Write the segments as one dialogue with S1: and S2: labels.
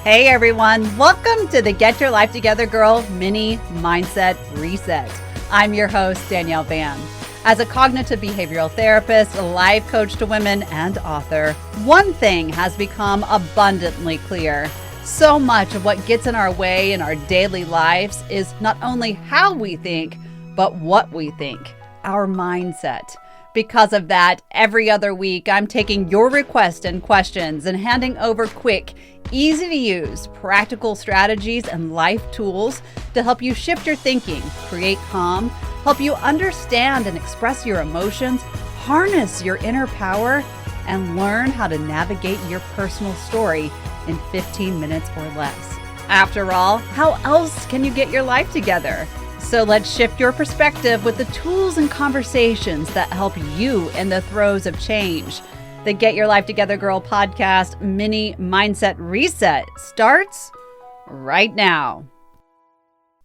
S1: Hey everyone, welcome to the Get Your Life Together Girl Mini Mindset Reset. I'm your host, Danielle Van. As a cognitive behavioral therapist, a life coach to women, and author, one thing has become abundantly clear. So much of what gets in our way in our daily lives is not only how we think, but what we think, our mindset. Because of that, every other week, I'm taking your requests and questions and handing over quick, easy to use, practical strategies and life tools to help you shift your thinking, create calm, help you understand and express your emotions, harness your inner power, and learn how to navigate your personal story in 15 minutes or less. After all, how else can you get your life together? So let's shift your perspective with the tools and conversations that help you in the throes of change. The Get Your Life Together Girl podcast mini mindset reset starts right now.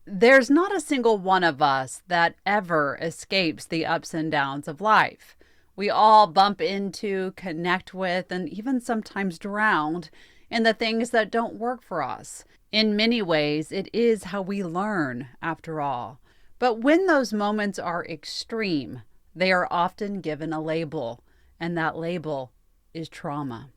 S1: There's not a single one of us that ever escapes the ups and downs of life. We all bump into, connect with, and even sometimes drown in the things that don't work for us. In many ways, it is how we learn, after all. But when those moments are extreme, they are often given a label, and that label is trauma.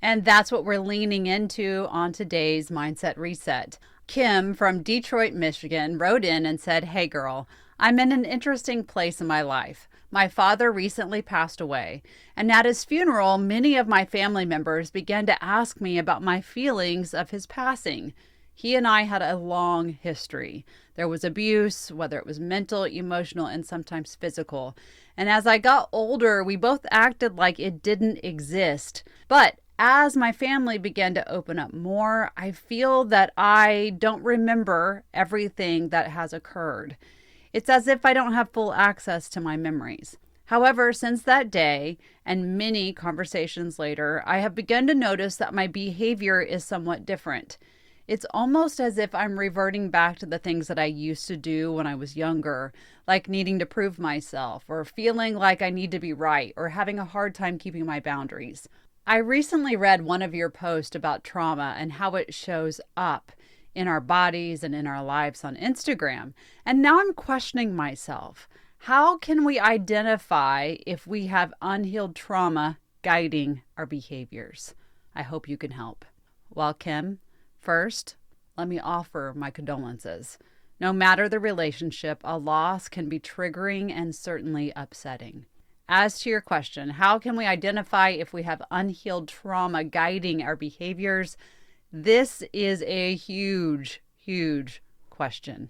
S1: And that's what we're leaning into on today's Mindset Reset. Kim from Detroit, Michigan wrote in and said, "Hey girl, I'm in an interesting place in my life. My father recently passed away, and at his funeral, many of my family members began to ask me about my feelings of his passing. He and I had a long history. There was abuse, whether it was mental, emotional, and sometimes physical. And as I got older, we both acted like it didn't exist. But as my family began to open up more, I feel that I don't remember everything that has occurred. It's as if I don't have full access to my memories. However, since that day and many conversations later, I have begun to notice that my behavior is somewhat different. It's almost as if I'm reverting back to the things that I used to do when I was younger, like needing to prove myself or feeling like I need to be right or having a hard time keeping my boundaries. I recently read one of your posts about trauma and how it shows up in our bodies and in our lives on Instagram. And now I'm questioning myself. How can we identify if we have unhealed trauma guiding our behaviors? I hope you can help. Well, Kim, first, let me offer my condolences. No matter the relationship, a loss can be triggering and certainly upsetting. As to your question, how can we identify if we have unhealed trauma guiding our behaviors? This is a huge, huge question.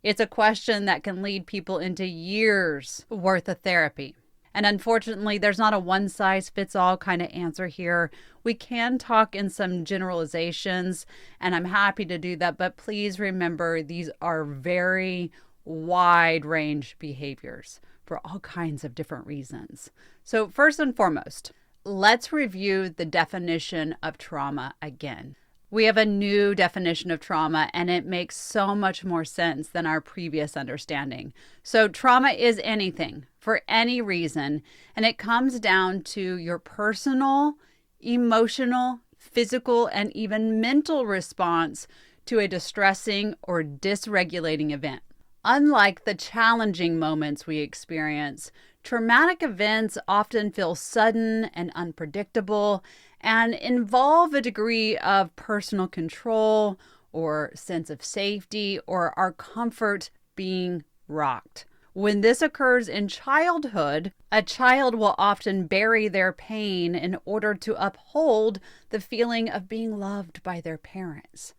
S1: It's a question that can lead people into years worth of therapy. And unfortunately, there's not a one-size-fits-all kind of answer here. We can talk in some generalizations, and I'm happy to do that. But please remember, these are very wide-range behaviors for all kinds of different reasons. So first and foremost, let's review the definition of trauma again. We have a new definition of trauma, and it makes so much more sense than our previous understanding. So trauma is anything for any reason, and it comes down to your personal, emotional, physical, and even mental response to a distressing or dysregulating event. Unlike the challenging moments we experience, traumatic events often feel sudden and unpredictable and involve a degree of personal control or sense of safety or our comfort being rocked. When this occurs in childhood, a child will often bury their pain in order to uphold the feeling of being loved by their parents.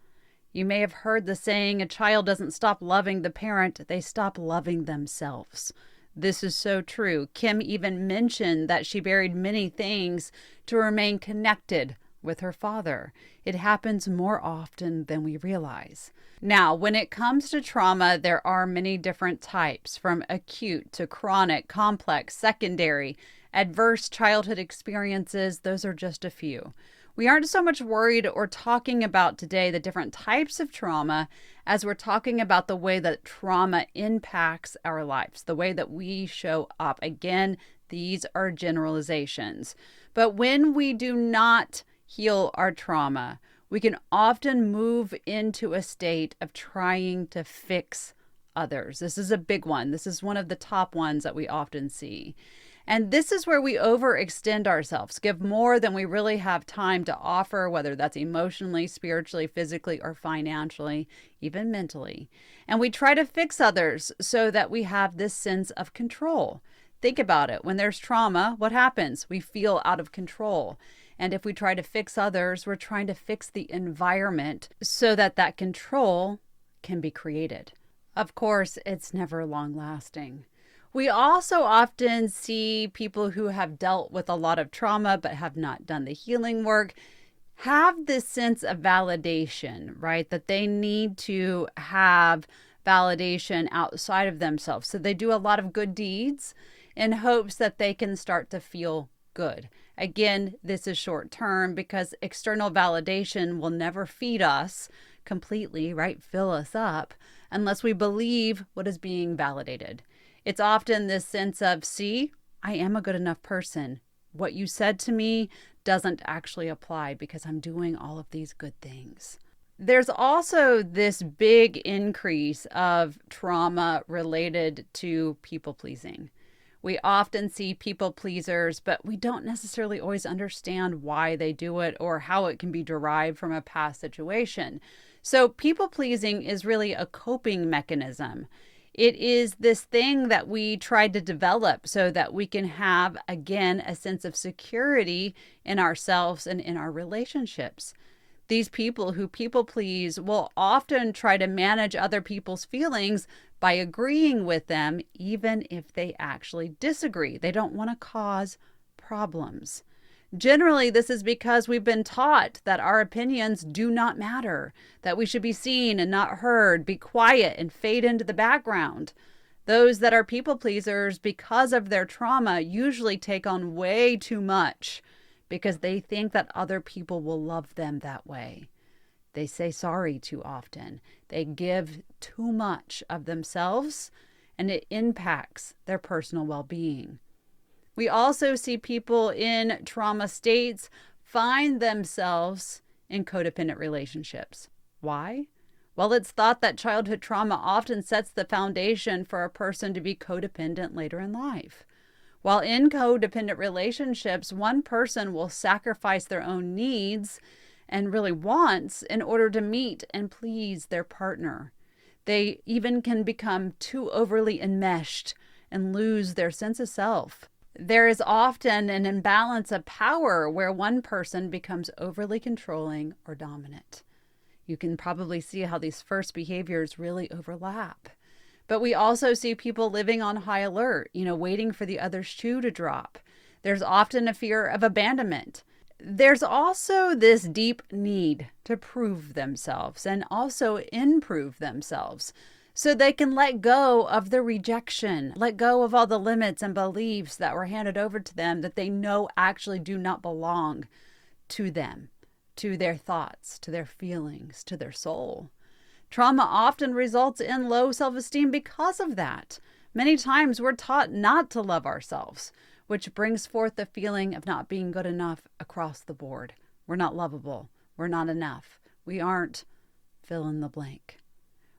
S1: You may have heard the saying, a child doesn't stop loving the parent, they stop loving themselves. This is so true. Kim even mentioned that she buried many things to remain connected with her father. It happens more often than we realize. Now, when it comes to trauma, there are many different types, from acute to chronic, complex, secondary, adverse childhood experiences. Those are just a few. We aren't so much worried or talking about today the different types of trauma as we're talking about the way that trauma impacts our lives, the way that we show up. Again, these are generalizations. But when we do not heal our trauma, we can often move into a state of trying to fix others. This is a big one. This is one of the top ones that we often see. And this is where we overextend ourselves, give more than we really have time to offer, whether that's emotionally, spiritually, physically, or financially, even mentally. And we try to fix others so that we have this sense of control. Think about it. When there's trauma, what happens? We feel out of control. And if we try to fix others, we're trying to fix the environment so that that control can be created. Of course, it's never long lasting. We also often see people who have dealt with a lot of trauma but have not done the healing work have this sense of validation, right? That they need to have validation outside of themselves. So they do a lot of good deeds in hopes that they can start to feel good. Again, this is short term because external validation will never feed us completely, right? Fill us up unless we believe what is being validated. It's often this sense of, see, I am a good enough person. What you said to me doesn't actually apply because I'm doing all of these good things. There's also this big increase of trauma related to people pleasing. We often see people pleasers, but we don't necessarily always understand why they do it or how it can be derived from a past situation. So people pleasing is really a coping mechanism. It is this thing that we try to develop so that we can have, again, a sense of security in ourselves and in our relationships. These people who people please will often try to manage other people's feelings by agreeing with them, even if they actually disagree. They don't want to cause problems. Generally, this is because we've been taught that our opinions do not matter, that we should be seen and not heard, be quiet and fade into the background. Those that are people pleasers, because of their trauma, usually take on way too much because they think that other people will love them that way. They say sorry too often. They give too much of themselves, and it impacts their personal well-being. We also see people in trauma states find themselves in codependent relationships. Why? Well, it's thought that childhood trauma often sets the foundation for a person to be codependent later in life. While in codependent relationships, one person will sacrifice their own needs and really wants in order to meet and please their partner. They even can become too overly enmeshed and lose their sense of self. There is often an imbalance of power where one person becomes overly controlling or dominant. You can probably see how these first behaviors really overlap. But we also see people living on high alert, waiting for the other shoe to drop. There's often a fear of abandonment. There's also this deep need to prove themselves and also improve themselves, so they can let go of the rejection, let go of all the limits and beliefs that were handed over to them that they know actually do not belong to them, to their thoughts, to their feelings, to their soul. Trauma often results in low self-esteem because of that. Many times we're taught not to love ourselves, which brings forth the feeling of not being good enough across the board. We're not lovable. We're not enough. We aren't fill in the blank.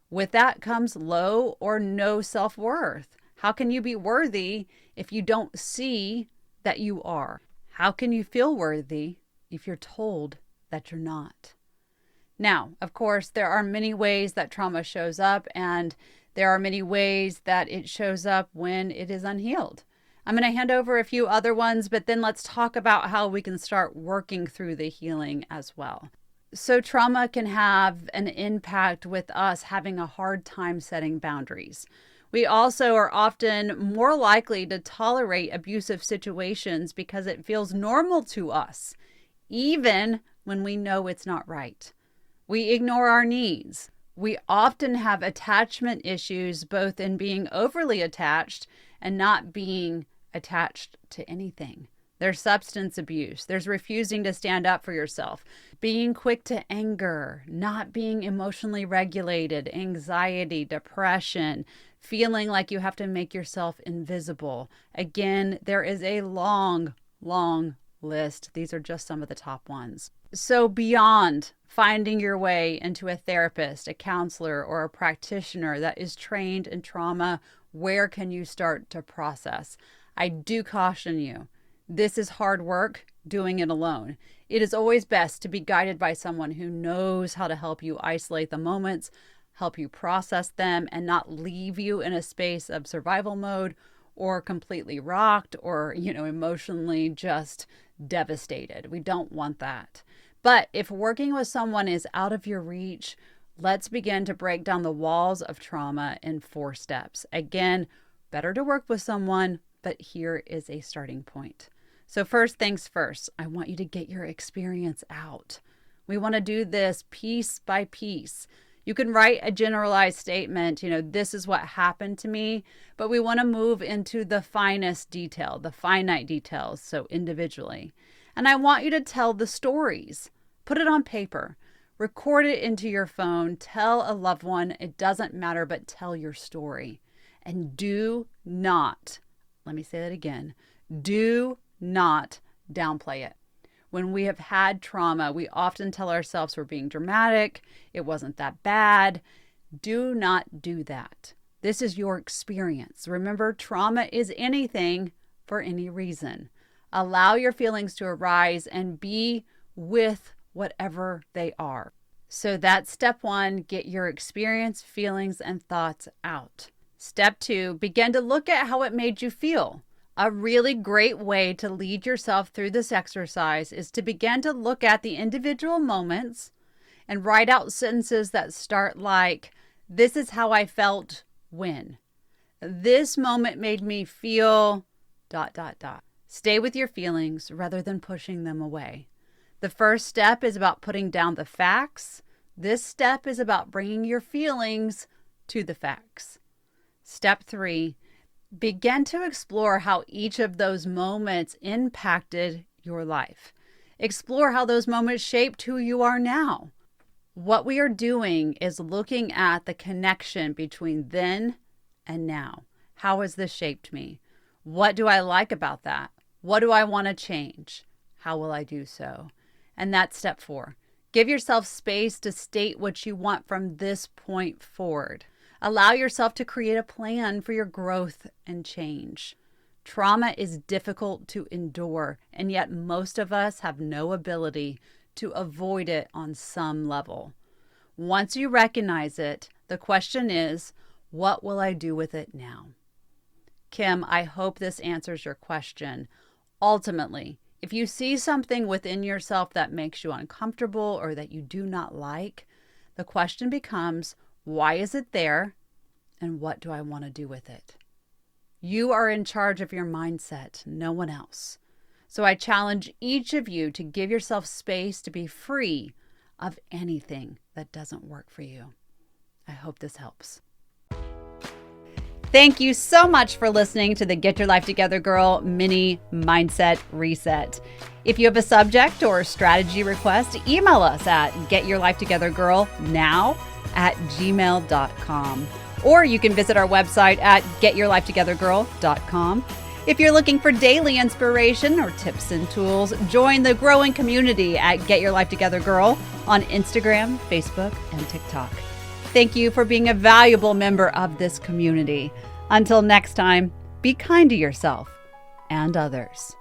S1: With that comes low or no self-worth. How can you be worthy if you don't see that you are? How can you feel worthy if you're told that you're not? Now, of course, there are many ways that trauma shows up, and there are many ways that it shows up when it is unhealed. I'm going to hand over a few other ones, but then let's talk about how we can start working through the healing as well. So trauma can have an impact with us having a hard time setting boundaries. We also are often more likely to tolerate abusive situations because it feels normal to us, even when we know it's not right. We ignore our needs. We often have attachment issues, both in being overly attached and not being attached to anything. There's substance abuse. There's refusing to stand up for yourself, being quick to anger, not being emotionally regulated, anxiety, depression, feeling like you have to make yourself invisible. Again, there is a long list. These are just some of the top ones. So beyond finding your way into a therapist, a counselor, or a practitioner that is trained in trauma, where can you start to process? I do caution you, this is hard work doing it alone. It is always best to be guided by someone who knows how to help you isolate the moments, help you process them, and not leave you in a space of survival mode or completely rocked or, emotionally just devastated. We don't want that. But if working with someone is out of your reach, let's begin to break down the walls of trauma in 4 steps. Again, better to work with someone, but here is a starting point. So first things first, I want you to get your experience out. We want to do this piece by piece. You can write a generalized statement, this is what happened to me, but we want to move into the finest detail, the finite details, so individually. And I want you to tell the stories. Put it on paper. Record it into your phone. Tell a loved one. It doesn't matter, but tell your story. And do not, let me say that again, do not downplay it. When we have had trauma, we often tell ourselves we're being dramatic. It wasn't that bad. Do not do that. This is your experience. Remember, trauma is anything for any reason. Allow your feelings to arise and be with whatever they are. So that's step 1, get your experience, feelings, and thoughts out. Step 2, begin to look at how it made you feel. A really great way to lead yourself through this exercise is to begin to look at the individual moments and write out sentences that start like, this is how I felt when. This moment made me feel ... Stay with your feelings rather than pushing them away. The first step is about putting down the facts. This step is about bringing your feelings to the facts. Step 3, begin to explore how each of those moments impacted your life. Explore how those moments shaped who you are now. What we are doing is looking at the connection between then and now. How has this shaped me? What do I like about that? What do I want to change? How will I do so? And that's step 4. Give yourself space to state what you want from this point forward. Allow yourself to create a plan for your growth and change. Trauma is difficult to endure, and yet most of us have no ability to avoid it on some level. Once you recognize it, the question is, what will I do with it now? Kim, I hope this answers your question. Ultimately, if you see something within yourself that makes you uncomfortable or that you do not like, the question becomes, why is it there? And what do I want to do with it? You are in charge of your mindset, no one else. So I challenge each of you to give yourself space to be free of anything that doesn't work for you. I hope this helps. Thank you so much for listening to the Get Your Life Together Girl mini mindset reset. If you have a subject or strategy request, email us at getyourlifetogethergirl@gmail.com. Or you can visit our website at getyourlifetogethergirl.com. If you're looking for daily inspiration or tips and tools, join the growing community at Get Your Life Together Girl on Instagram, Facebook, and TikTok. Thank you for being a valuable member of this community. Until next time, be kind to yourself and others.